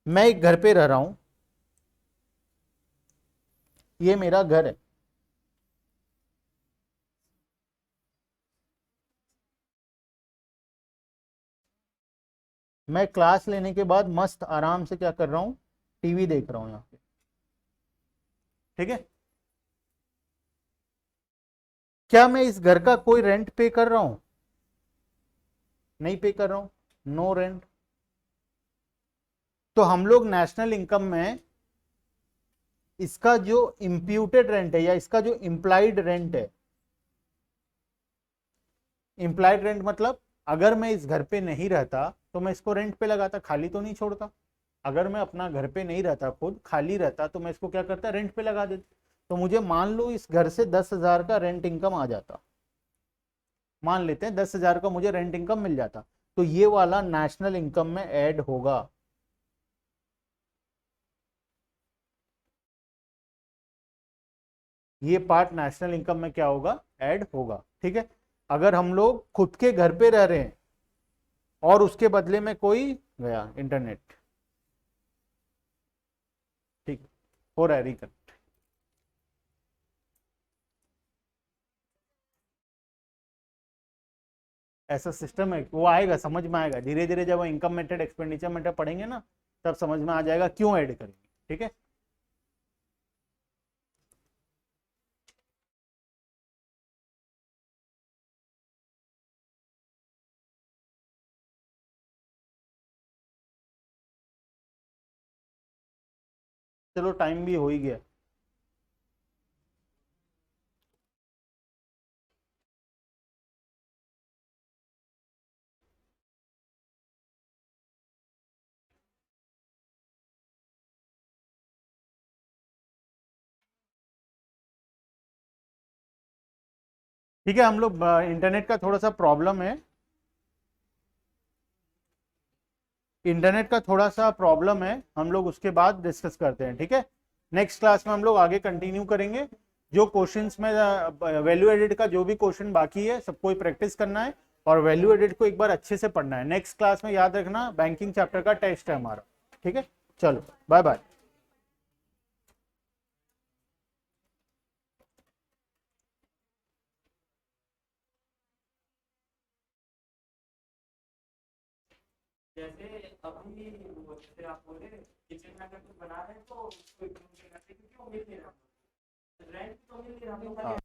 मैं एक घर पे रह रहा हूं, ये मेरा घर है, मैं क्लास लेने के बाद मस्त आराम से क्या कर रहा हूं, टीवी देख रहा हूं यहाँ पे, ठीक है। क्या मैं इस घर का कोई रेंट पे कर रहा हूं, नहीं पे कर रहा हूं, नो रेंट। तो हम लोग नेशनल इनकम में इसका जो इंप्यूटेड रेंट है या इसका जो इंप्लाइड रेंट है, इंप्लाइड रेंट मतलब अगर मैं इस घर पे नहीं रहता तो मैं इसको रेंट पे लगाता, खाली तो नहीं छोड़ता। अगर मैं अपना घर पे नहीं रहता, खुद खाली रहता, तो मैं इसको क्या करता, रेंट पे लगा देता। तो मुझे मान लो इस घर से 10,000 का रेंट इनकम आ जाता, मान लेते हैं 10,000 का मुझे रेंट इनकम मिल जाता, तो ये वाला नेशनल इनकम में ऐड होगा। ये पार्ट नेशनल इनकम में क्या होगा, ऐड होगा, ठीक है। अगर हम लोग खुद के घर पे रह रहे हैं और उसके बदले में कोई गया इंटरनेट, ठीक, हो रहा है रिकनेक्ट, ऐसा सिस्टम है, वो आएगा, समझ में आएगा धीरे धीरे, जब इनकम मेथड एक्सपेंडिचर मेथड पढ़ेंगे ना तब समझ में आ जाएगा क्यों ऐड करेंगे, ठीक है। चलो टाइम भी हो ही गया। ठीक है, हम लोग इंटरनेट का थोड़ा सा प्रॉब्लम है, इंटरनेट का थोड़ा सा प्रॉब्लम है, हम लोग उसके बाद डिस्कस करते हैं, ठीक है। नेक्स्ट क्लास में हम लोग आगे कंटिन्यू करेंगे। जो क्वेश्चंस में वैल्यू एडेड का जो भी क्वेश्चन बाकी है सबको ही प्रैक्टिस करना है और वैल्यू एडेड को एक बार अच्छे से पढ़ना है। नेक्स्ट क्लास में याद रखना बैंकिंग चैप्टर का टेस्ट है हमारा, ठीक है। चलो बाय बाय। जैसे अभी वो जैसे आप बोले किचन में अगर कुछ बना रहे हैं तो उसको एकदम से करते क्योंकि वो मिल नहीं रहा, रेंट तो मिल नहीं रहा हम लोग का।